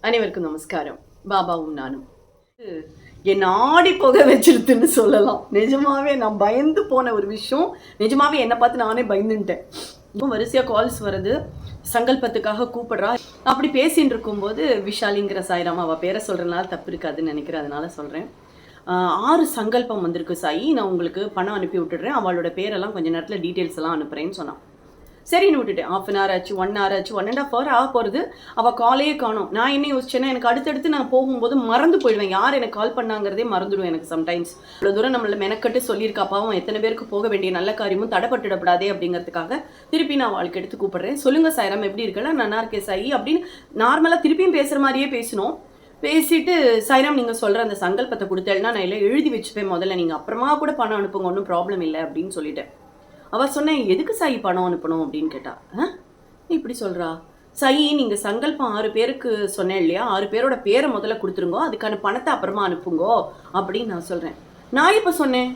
அனைவருக்கும் நமஸ்காரம். பாபாவும் நானும் என் ஆடி போக வச்சிருத்துன்னு சொல்லலாம். நிஜமாவே நான் பயந்து போன ஒரு விஷயம். நிஜமாவே என்னை பார்த்து நானே பயந்துட்டேன். இப்போ வரிசையாக கால்ஸ் வருது, சங்கல்பத்துக்காக கூப்பிடுறா. அப்படி பேசின்னு இருக்கும்போது விஷாலிங்கிற சாய்ராம், அவள் பேரை சொல்கிறனால தப்பு இருக்காதுன்னு நினைக்கிறேன், அதனால சொல்கிறேன். 6 சங்கல்பம் வந்திருக்கு சாயி, நான் உங்களுக்கு பணம் அனுப்பி விட்டுடுறேன், அவளோட பேரெல்லாம் கொஞ்சம் நேரத்தில் டீட்டெயில்ஸ் எல்லாம் அனுப்புகிறேன்னு சொன்னான். சரின்னு விட்டுட்டேன். 1/2 hour ஆச்சு, 1 hour ஆச்சு, 1.5 hour ஆக போகிறது. அவள் காலையே காணும். நான் என்ன யோசிச்சேன்னா, எனக்கு அடுத்தடுத்து நான் போகும்போது மறந்து போயிடுவேன். யார் எனக்கு கால் பண்ணாங்கிறதே மறந்துடும் எனக்கு சம்டைம்ஸ். இவ்வளோ தூரம் நம்மளை மெனக்கட்டு சொல்லியிருக்காப்பாவும் எத்தனை பேருக்கு போக வேண்டிய நல்ல காரியமும் தடைப்பட்டுடப்படாதே அப்படிங்கிறதுக்காக திருப்பி நான் அவளுக்கு எடுத்து கூப்பிடுறேன். சொல்லுங்கள் சாய்ராம், எப்படி இருக்கலாம்? நல்லா இருக்கேன் சாயி அப்படின்னு நார்மலாக திருப்பியும் பேசுகிற மாதிரியே பேசணும். பேசிட்டு, சாய்ராம் நீங்கள் சொல்கிற அந்த சங்கல்பத்தை கொடுத்தேன்னா நான் எல்லாம் எழுதி வச்சுப்பேன், முதல்ல நீங்கள் அப்புறமா கூட பணம் அனுப்புங்க, ஒன்றும் ப்ராப்ளம் இல்லை அப்படின்னு சொல்லிட்டேன். அவள் சொன்னேன், எதுக்கு சாயி பணம் அனுப்பணும் அப்படின்னு கேட்டா. இப்படி சொல்கிறா. சாயி, நீங்கள் சங்கல்பம் 6 பேருக்கு சொன்னேன் இல்லையா, 6 பேரோட பேரை முதல்ல கொடுத்துருங்கோ, அதுக்கான பணத்தை அப்புறமா அனுப்புங்கோ அப்படின்னு நான் சொல்கிறேன். நான் இப்போ சொன்னேன்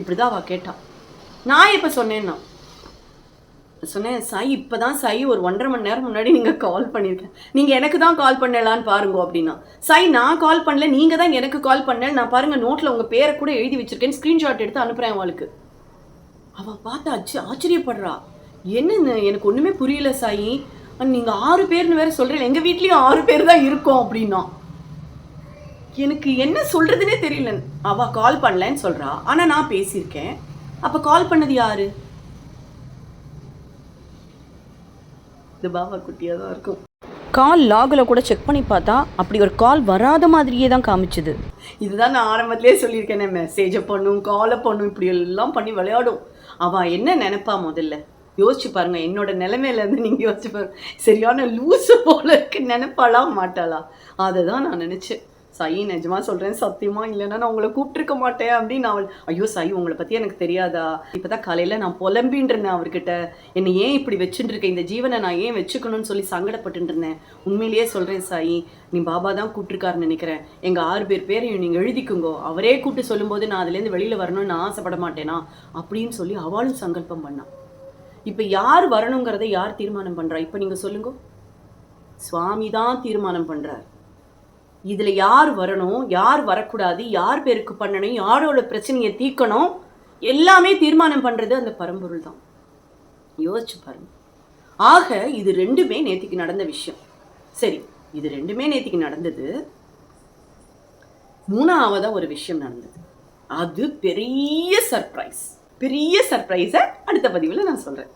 இப்படிதான் அவள் கேட்டா. நான் இப்போ சொன்னேன்னா சொன்னேன், சாய் இப்போ தான் சாய் ஒரு 1.5 மணி நேரம் முன்னாடி நீங்கள் கால் பண்ணியிருக்கேன், நீங்கள் எனக்கு தான் கால் பண்ணலான்னு பாருங்க அப்படின்னா. சாய், நான் கால் பண்ணல, நீங்கள் தான் எனக்கு கால் பண்ணல, நான் பாருங்கள் நோட்டில் உங்கள் பேரை கூட எழுதி வச்சுருக்கேன், ஸ்க்ரீன்ஷாட் எடுத்து அனுப்புகிறேன் அவளுக்கு. அவள் பார்த்து ஆச்சரியப்படுறா. என்னன்னு எனக்கு ஒன்றுமே புரியல சாயி, நீங்கள் 6 பேர்னு வேறு சொல்கிறேன், எங்கள் வீட்லேயும் 6 பேர் தான் இருக்கோம் அப்படின்னா. எனக்கு என்ன சொல்கிறதுனே தெரியல. அவள் கால் பண்ணலன்னு சொல்கிறா, ஆனால் நான் பேசியிருக்கேன். அப்போ கால் பண்ணது யாரு? இது பாபா குட்டியாக தான் இருக்கும். கால் லாகில் கூட செக் பண்ணி பார்த்தா அப்படி ஒரு கால் வராத மாதிரியே தான் காமிச்சுது. இதுதான் நான் ஆரம்பத்திலே சொல்லியிருக்கேன், மெசேஜை பண்ணும், காலை பண்ணும், இப்படி எல்லாம் பண்ணி விளையாடும். அவள் என்ன நினைப்பா முதல்ல யோசிச்சு பாருங்க. என்னோட நிலைமையிலேருந்து நீங்கள் யோசிச்சு பாருங்க. சரியான லூஸு போல இருக்கு, நினைப்பாளா மாட்டாளா? அதை தான் நான் நினச்சேன். சாயி, நிஜமாக சொல்கிறேன், சத்தியமாக இல்லைன்னா நான் உங்களை கூப்பிட்டுருக்க மாட்டேன் அப்படின்னு. அவள், ஐயோ சாயி, உங்களை பற்றி எனக்கு தெரியாதா? இப்போ தான் காலையில் நான் புலம்பின்றேன் அவர்கிட்ட, என்னை ஏன் இப்படி வச்சுட்டுருக்கேன், இந்த ஜீவனை நான் ஏன் வச்சுக்கணும்னு சொல்லி சங்கடப்பட்டுருந்தேன். உண்மையிலேயே சொல்கிறேன் சாயி, நீ பாபா தான் கூப்பிட்டுருக்காருன்னு நினைக்கிறேன். எங்கள் 6 பேரையும் நீங்கள் எழுதிக்குங்கோ, அவரே கூப்பிட்டு சொல்லும்போது நான் அதுலேருந்து வெளியில் வரணும்னு நான் ஆசைப்பட மாட்டேனா அப்படின்னு சொல்லி அவளும் சங்கல்பம் பண்ணான். இப்போ யார் வரணுங்கிறத யார் தீர்மானம் பண்ணுறா? இப்போ நீங்கள் சொல்லுங்க. சுவாமி தான் தீர்மானம் பண்ணுறார். இதில் யார் வரணும், யார் வரக்கூடாது, யார் பேருக்கு பண்ணணும், யாரோட பிரச்சனையை தீர்க்கணும், எல்லாமே தீர்மானம் பண்ணுறது அந்த பரம்பொருள் தான். யோசிச்சு பாருங்க. ஆக இது 2மே நேத்திக்கு நடந்த விஷயம். சரி, இது 2மே நேத்திக்கு நடந்தது. 3ஆவதா ஒரு விஷயம் நடந்தது. அது பெரிய சர்ப்ரைஸ். பெரிய சர்ப்ரைஸை அடுத்த பதிவில் நான் சொல்கிறேன்.